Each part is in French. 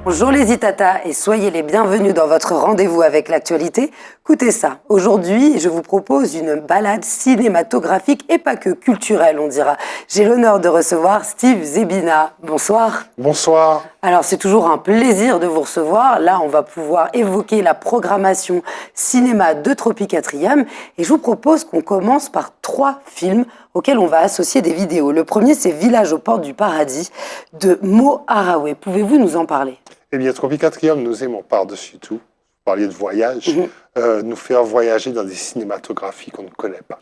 Bonjour les Itata et soyez les bienvenus dans votre rendez-vous avec l'actualité. Écoutez ça, aujourd'hui je vous propose une balade cinématographique et pas que culturelle on dira. J'ai l'honneur de recevoir Steve Zebina. Bonsoir. Bonsoir. Alors c'est toujours un plaisir de vous recevoir. Là on va pouvoir évoquer la programmation cinéma de Tropicatrium et je vous propose qu'on commence par 3 films auxquels on va associer des vidéos. Le premier c'est Village aux portes du paradis de Mo Haraway. Pouvez-vous nous en parler ? Eh bien, Tropicatrium, nous aimons par-dessus tout, vous parliez de voyage, nous faire voyager dans des cinématographies qu'on ne connaît pas.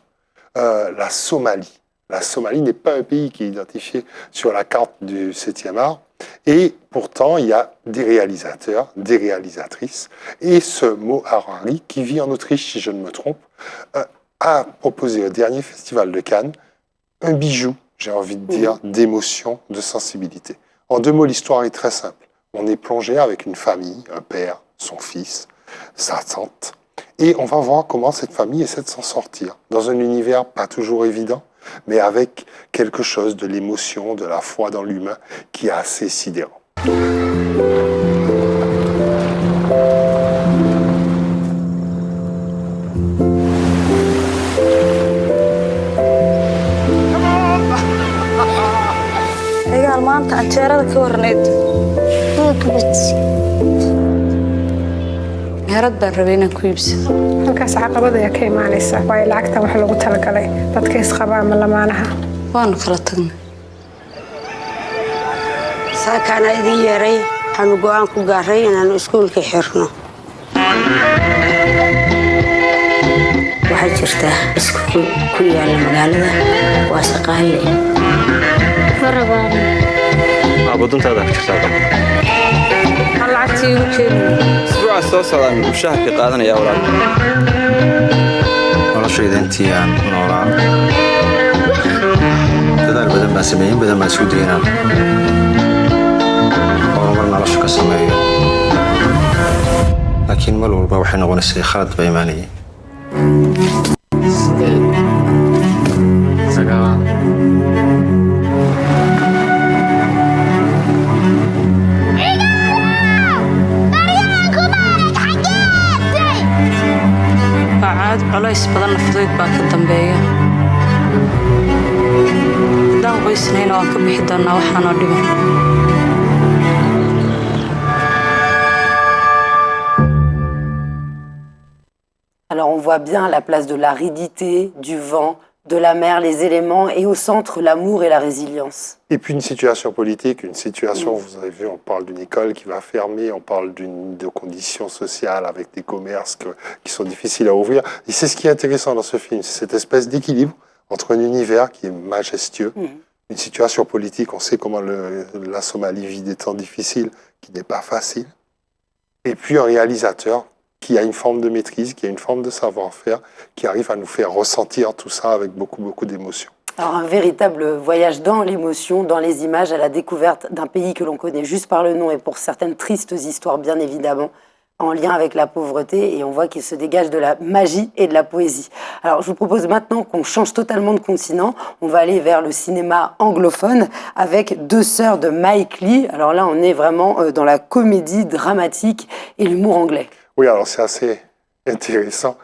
La Somalie. La Somalie n'est pas un pays qui est identifié sur la carte du 7e art. Et pourtant, il y a des réalisateurs, des réalisatrices. Et ce Mo Haraway, qui vit en Autriche, si je ne me trompe, a proposé au dernier festival de Cannes un bijou, j'ai envie de dire, d'émotion, de sensibilité. En 2 mots, l'histoire est très simple. On est plongé avec une famille, un père, son fils, sa tante, et on va voir comment cette famille essaie de s'en sortir, dans un univers pas toujours évident, mais avec quelque chose de l'émotion, de la foi dans l'humain, qui est assez sidérant. meherad baan rabay inaan ku iibsado. halkaas caqabad ayaa ka imaanaysa waayo lacagtan waxa lagu talagalay dadka isqaba ama lamaanaha. waanu kala tagnay. saakaana idin yeeray waxaanu go'aan ku gaaray inaanu iskuulka xirno. waxaa jirta iskuul ku yaala magaalada waa Shaqaale. abaduntaada ku jirtaa lacagtii igu keenay. isbuuca soo socdaan mushaharka qaadanaya walaal. noloshayda intii aan noolaa dadaal badan baan sameeyey, badan baan isku dayay inaan horumar nolosha ka sameeyo, laakiin mar walba waxay noqonaysay khalad baa imaanayay. culays badanna fudayd baa ka dambeeya. haddaan qoysnayna waan ka bixi doonnaa waxaanoo dhiban. Alors on voit bien la place de l'aridité, du vent, de la mer, les éléments, et au centre, l'amour et la résilience. Et puis une situation politique, une situation, vous avez vu, on parle d'une école qui va fermer, on parle de conditions sociales avec des commerces qui sont difficiles à ouvrir. Et c'est ce qui est intéressant dans ce film, c'est cette espèce d'équilibre entre un univers qui est majestueux, une situation politique, on sait comment la Somalie vit des temps difficiles, qui n'est pas facile, et puis un réalisateur qui a une forme de maîtrise, qui a une forme de savoir-faire, qui arrive à nous faire ressentir tout ça avec beaucoup d'émotion. Alors un véritable voyage dans l'émotion, dans les images, à la découverte d'un pays que l'on connaît juste par le nom et pour certaines tristes histoires bien évidemment, en lien avec la pauvreté, et on voit qu'il se dégage de la magie et de la poésie. Alors je vous propose maintenant qu'on change totalement de continent, on va aller vers le cinéma anglophone avec Deux sœurs de Mike Leigh. Alors là on est vraiment dans la comédie dramatique et l'humour anglais. Oui, alors c'est assez intéressant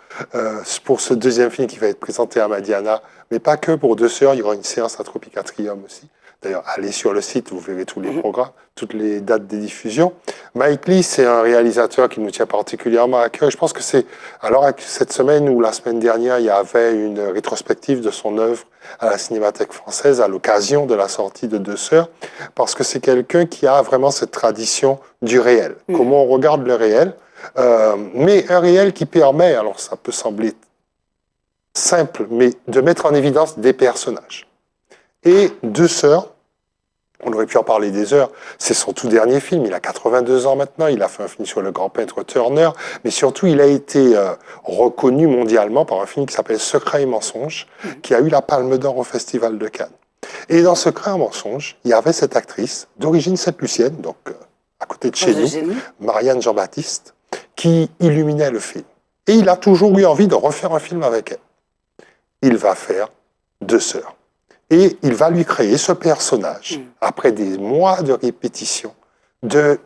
pour ce deuxième film qui va être présenté à Madiana, mais pas que pour Deux sœurs, il y aura une séance à Tropicatrium aussi. D'ailleurs, allez sur le site, vous verrez tous les programmes, toutes les dates des diffusions. Mike Leigh, c'est un réalisateur qui nous tient particulièrement à cœur. Je pense que c'est, alors cette semaine ou la semaine dernière, il y avait une rétrospective de son œuvre à la Cinémathèque française à l'occasion de la sortie de Deux sœurs, parce que c'est quelqu'un qui a vraiment cette tradition du réel. Comment on regarde le réel, mais un réel qui permet, alors ça peut sembler simple, mais de mettre en évidence des personnages. Et Deux sœurs, on aurait pu en parler des heures, c'est son tout dernier film, il a 82 ans maintenant, il a fait un film sur le grand peintre Turner, mais surtout il a été reconnu mondialement par un film qui s'appelle Secret et mensonge, qui a eu la Palme d'Or au Festival de Cannes. Et dans Secret et mensonge, il y avait cette actrice d'origine sainte-lucienne, donc à côté de chez nous, Marianne Jean-Baptiste, qui illuminait le film. Et il a toujours eu envie de refaire un film avec elle. Il va faire Deux sœurs. Et il va lui créer ce personnage, après des mois de répétition, de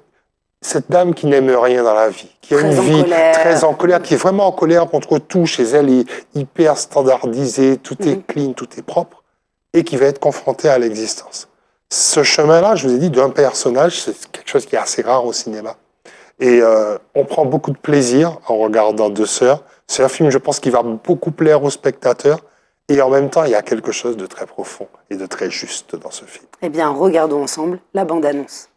cette dame qui n'aime rien dans la vie, qui a Très une en vie colère. très en colère, qui est vraiment en colère contre tout. Chez elle est hyper standardisé, tout est clean, tout est propre, et qui va être confrontée à l'existence. Ce chemin-là, je vous ai dit, d'un personnage, c'est quelque chose qui est assez rare au cinéma. Et on prend beaucoup de plaisir en regardant Deux sœurs. C'est un film, je pense, qui va beaucoup plaire aux spectateurs. Et en même temps, il y a quelque chose de très profond et de très juste dans ce film. Eh bien, regardons ensemble la bande-annonce.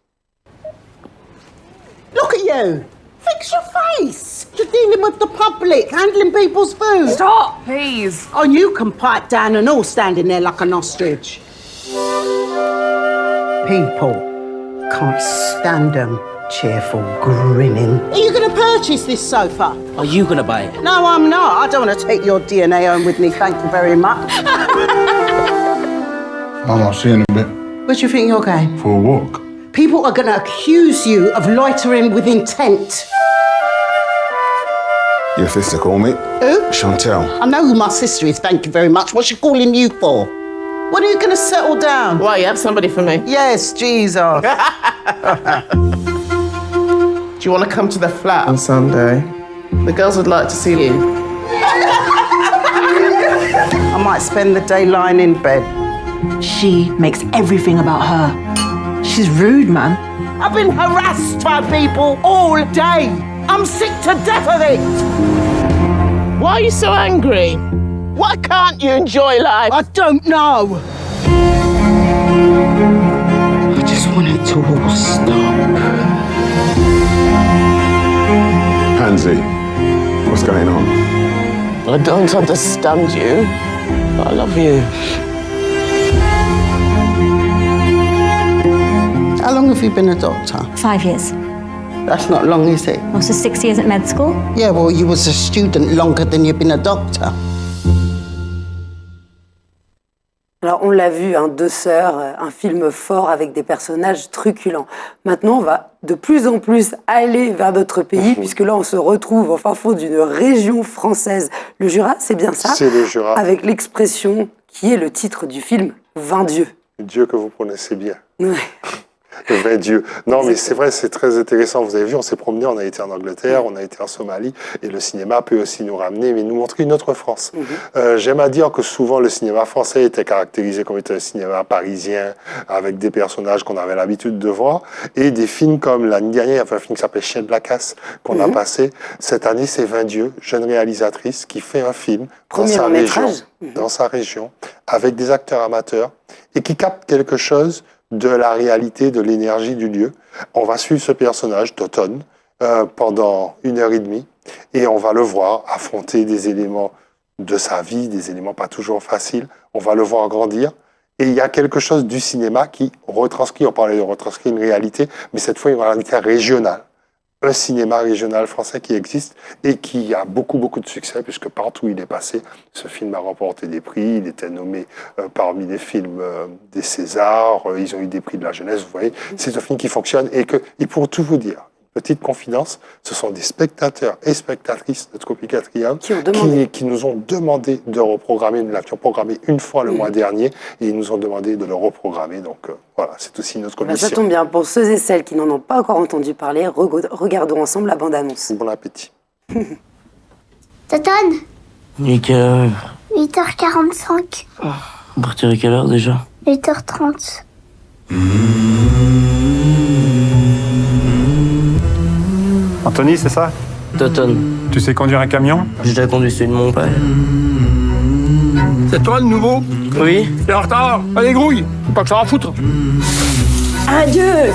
Look at you. Fix your face. You're dealing with the public, handling people's food. Stop, please. Oh, you can pipe down and all standing there like an ostrich. People can't stand them. Cheerful, grinning. Are you going to purchase this sofa? Are you gonna buy it? No, I'm not. I don't want to take your DNA home with me, thank you very much. Mum, I'll see you in a bit. Where do you think you're going? For a walk. People are going to accuse you of loitering with intent. Your sister call me? Who? Chantel. I know who my sister is, thank you very much. What's she calling you for? When are you going to settle down? Why, you have somebody for me? Yes, Jesus. Do you want to come to the flat on Sunday? The girls would like to see you. I might spend the day lying in bed. She makes everything about her. She's rude, man. I've been harassed by people all day. I'm sick to death of it. Why are you so angry? Why can't you enjoy life? I don't know. I just want it to all stop. Pansy, what's going on? I don't understand you, but I love you. How long have you been a doctor? 5 years. That's not long, is it? Also 6 years at med school. Yeah, well, you was a student longer than you've been a doctor. Alors, on l'a vu, hein, Deux sœurs, un film fort avec des personnages truculents. Maintenant, on va de plus en plus aller vers notre pays, puisque là, on se retrouve au fin fond d'une région française. Le Jura, c'est bien ça? C'est le Jura. Avec l'expression qui est le titre du film, « 20 dieux Dieu que vous connaissez bien. ». Ouais. 20 dieux. Non, mais c'est vrai, c'est très intéressant. Vous avez vu, on s'est promené, on a été en Angleterre, on a été en Somalie, et le cinéma peut aussi nous ramener, mais nous montrer une autre France. J'aime à dire que souvent, le cinéma français était caractérisé comme étant un cinéma parisien, avec des personnages qu'on avait l'habitude de voir, et des films comme l'année dernière, il y avait un film qui s'appelle Chien de la casse, qu'on a passé. Cette année, c'est 20 dieux, jeune réalisatrice, qui fait un film dans sa région, avec des acteurs amateurs, et qui capte quelque chose de la réalité, de l'énergie du lieu. On va suivre ce personnage d'automne pendant 1h30 et on va le voir affronter des éléments de sa vie, des éléments pas toujours faciles. On va le voir grandir et il y a quelque chose du cinéma qui retranscrit, on parlait de retranscrire une réalité, mais cette fois une réalité régionale. Un cinéma régional français qui existe et qui a beaucoup de succès puisque partout où il est passé, ce film a remporté des prix, il était nommé parmi les films des Césars, ils ont eu des prix de la jeunesse, vous voyez, c'est un film qui fonctionne et pour tout vous dire, petite confidence, ce sont des spectateurs et spectatrices de Tropicatrium qui nous ont demandé de reprogrammer, nous l'avions programmé une fois le mois dernier et ils nous ont demandé de le reprogrammer, donc voilà, c'est aussi notre mission. Ça tombe bien, pour ceux et celles qui n'en ont pas encore entendu parler, regardons ensemble la bande-annonce. Bon appétit. Toton, Il est quelle heure? 8h45. On partirait quelle heure déjà? 8h30. Anthony, c'est ça? Toton. Tu sais conduire un camion? J'ai déjà conduit celui de mon père. C'est toi le nouveau? Oui. T'es en retard? Allez, grouille! Faut pas que ça en foutre! Adieu.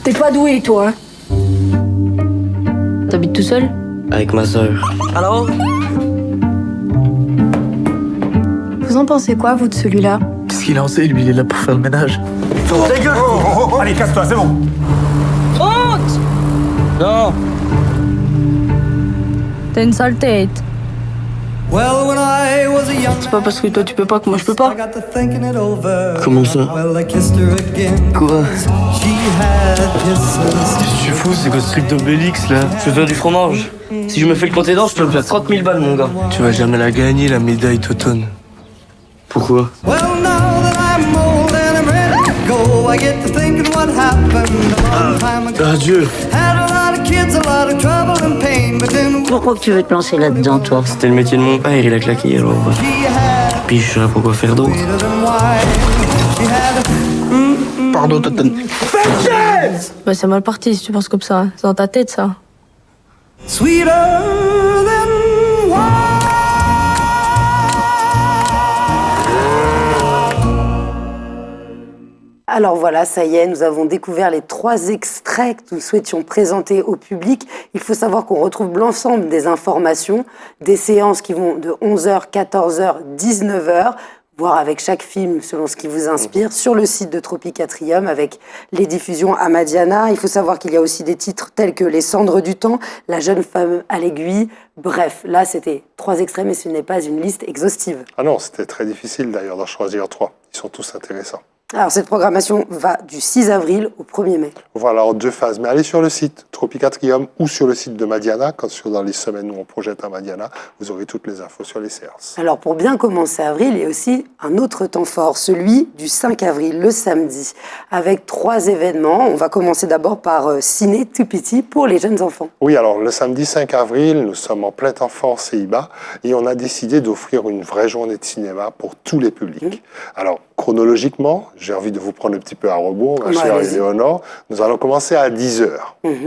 T'es pas doué, toi. T'habites tout seul? Avec ma sœur. Alors? Vous en pensez quoi, vous, de celui-là? Qu'est-ce qu'il en sait, lui? Il est là pour faire le ménage. Ta gueule! Allez, casse-toi, c'est bon! Honte! Non! T'as une sale tête. C'est pas parce que toi tu peux pas que moi je peux pas. Comment ça? Quoi? Qu'est-ce que tu fous? C'est quoi ce truc d'Obélix là? Je veux faire du fromage. Si je me fais le compter d'or, je peux me faire 30 000 balles, mon gars. Tu vas jamais la gagner, la médaille Toton. Pourquoi? ago, I get to thinking what happened a long time ago. Adieu. Had a lot of kids, a lot of trouble and pain, but then Pourquoi tu veux te lancer là-dedans, toi? C'était le métier de mon père, il a claqué alors. Puis je sais pas quoi faire d'autre. Pardon, Totten. Bah, c'est mal parti si tu penses comme ça. C'est dans ta tête, ça. Sweeter than Alors voilà, ça y est, nous avons découvert les 3 extraits que nous souhaitions présenter au public. Il faut savoir qu'on retrouve l'ensemble des informations, des séances qui vont de 11h, 14h, 19h, voire avec chaque film selon ce qui vous inspire, sur le site de Tropicatrium avec les diffusions à Madiana. Il faut savoir qu'il y a aussi des titres tels que Les cendres du temps, La jeune femme à l'aiguille. Bref, là c'était 3 extraits, mais ce n'est pas une liste exhaustive. Ah non, c'était très difficile d'ailleurs d'en choisir 3. Ils sont tous intéressants. Alors cette programmation va du 6 avril au 1er mai. Voilà, en 2 phases. Mais allez sur le site Tropicatrium ou sur le site de Madiana, quand dans les semaines où on projette à Madiana, vous aurez toutes les infos sur les séances. Alors pour bien commencer avril, il y a aussi un autre temps fort, celui du 5 avril, le samedi, avec 3 événements. On va commencer d'abord par Ciné Tout Petit pour les jeunes enfants. Oui, alors le samedi 5 avril, nous sommes en plein temps fort CIBA et on a décidé d'offrir une vraie journée de cinéma pour tous les publics. Alors, chronologiquement, j'ai envie de vous prendre un petit peu à rebours, ma chère Éléonore. Nous allons commencer à 10h.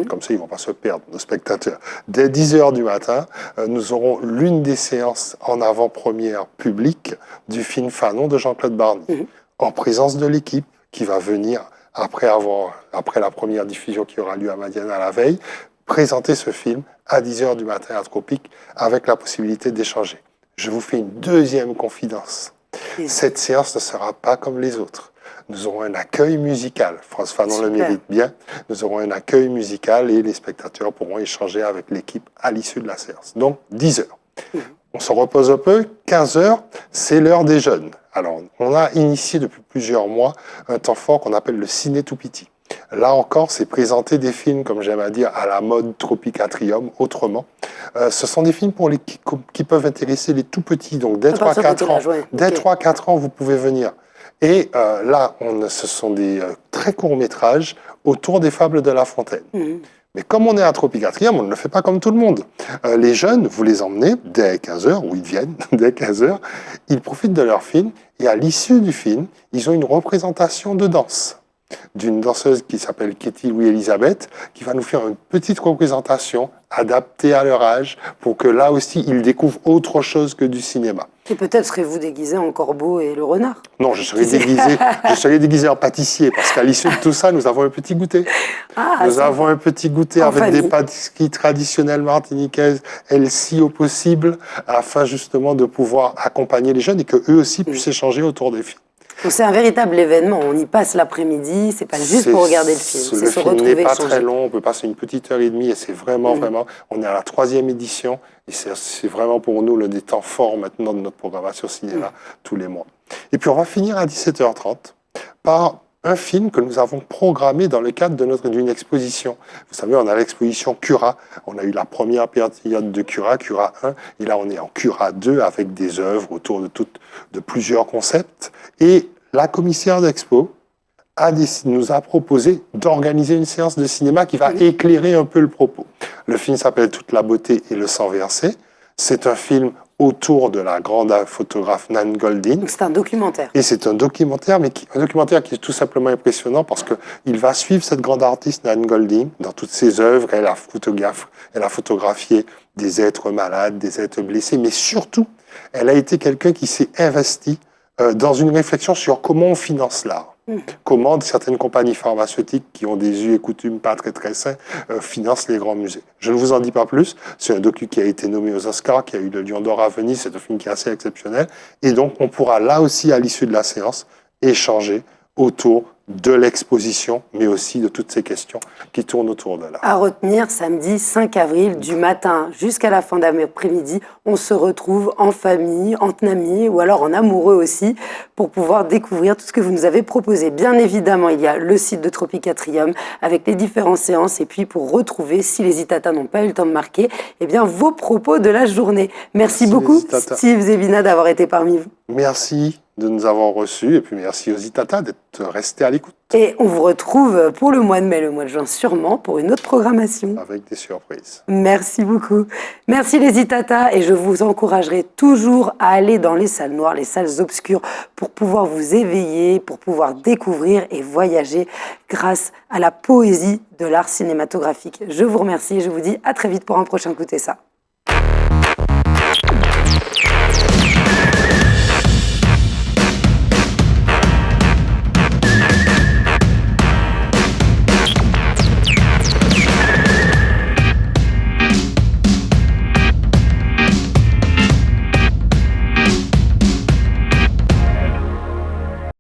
Comme ça, ils ne vont pas se perdre, nos spectateurs. Dès 10h du matin, nous aurons l'une des séances en avant-première publique du film Fanon de Jean-Claude Barny, en présence de l'équipe qui va venir, après la première diffusion qui aura lieu à Madiana la veille, présenter ce film à 10h du matin à Tropique avec la possibilité d'échanger. Je vous fais une deuxième confidence. Cette séance ne sera pas comme les autres. Nous aurons un accueil musical. France Fanon le mérite bien. Nous aurons un accueil musical et les spectateurs pourront échanger avec l'équipe à l'issue de la séance. Donc, 10h. On se repose un peu. 15h, c'est l'heure des jeunes. Alors, on a initié depuis plusieurs mois un temps fort qu'on appelle le Ciné Tout Petit. Là encore, c'est présenter des films, comme j'aime à dire, à la mode Tropicatrium, autrement. Ce sont des films qui peuvent intéresser les tout petits, donc dès 3-4 ans. Dès 3-4 ans, vous pouvez venir. Et là, ce sont des très courts métrages autour des fables de La Fontaine. Mais comme on est à Tropicatrium, on ne le fait pas comme tout le monde. Les jeunes, vous les emmenez dès 15h, ou ils viennent dès 15h, ils profitent de leur film, et à l'issue du film, ils ont une représentation de danse d'une danseuse qui s'appelle Katie Louis-Elisabeth, qui va nous faire une petite représentation adaptée à leur âge, pour que là aussi, ils découvrent autre chose que du cinéma. Et peut-être serez-vous déguisé en corbeau et le renard. Non, je serai déguisé en pâtissier, parce qu'à l'issue de tout ça, nous avons un petit goûter. Nous avons un petit goûter avec famille. Des pâtisseries traditionnelles martiniquaises, elles-ci au possible, afin justement de pouvoir accompagner les jeunes et qu'eux aussi puissent échanger autour des films. Donc c'est un véritable événement, on y passe l'après-midi, c'est pas juste pour regarder le film, c'est se retrouver. Le film n'est pas très long, on peut passer une petite heure et demie et c'est vraiment, on est à la 3e édition et c'est vraiment pour nous l'un des temps forts maintenant de notre programmation cinéma tous les mois. Et puis on va finir à 17h30 par un film que nous avons programmé dans le cadre d'une exposition. Vous savez, on a l'exposition Cura. On a eu la première période de Cura, Cura 1, et là on est en Cura 2 avec des œuvres autour de plusieurs concepts. Et la commissaire d'expo nous a proposé d'organiser une séance de cinéma qui va éclairer un peu le propos. Le film s'appelle Toute la beauté et le sang versé. C'est un film autour de la grande photographe Nan Goldin. C'est un documentaire. Et c'est un documentaire, mais un documentaire qui est tout simplement impressionnant parce qu'il va suivre cette grande artiste Nan Goldin dans toutes ses œuvres. Elle a photographié des êtres malades, des êtres blessés, mais surtout, elle a été quelqu'un qui s'est investi dans une réflexion sur comment on finance l'art. Comment certaines compagnies pharmaceutiques qui ont des us et coutumes pas très très sains financent les grands musées. Je ne vous en dis pas plus. C'est un docu qui a été nommé aux Oscars, qui a eu le Lion d'Or à Venise. C'est un film qui est assez exceptionnel. Et donc, on pourra là aussi, à l'issue de la séance, échanger autour de l'exposition, mais aussi de toutes ces questions qui tournent autour de là. À retenir, samedi 5 avril, du matin jusqu'à la fin d'après-midi, on se retrouve en famille, entre amis ou alors en amoureux aussi, pour pouvoir découvrir tout ce que vous nous avez proposé. Bien évidemment, il y a le site de Tropicatrium avec les différentes séances et puis pour retrouver, si les Itata n'ont pas eu le temps de marquer, eh bien vos propos de la journée. Merci beaucoup, Steve Zebina, d'avoir été parmi vous. Merci. de nous avoir reçus. Et puis merci aux Itata d'être restés à l'écoute. Et on vous retrouve pour le mois de mai, le mois de juin sûrement, pour une autre programmation. Avec des surprises. Merci beaucoup. Merci les Itata et je vous encouragerai toujours à aller dans les salles noires, les salles obscures pour pouvoir vous éveiller, pour pouvoir découvrir et voyager grâce à la poésie de l'art cinématographique. Je vous remercie et je vous dis à très vite pour un prochain Écoutez ça.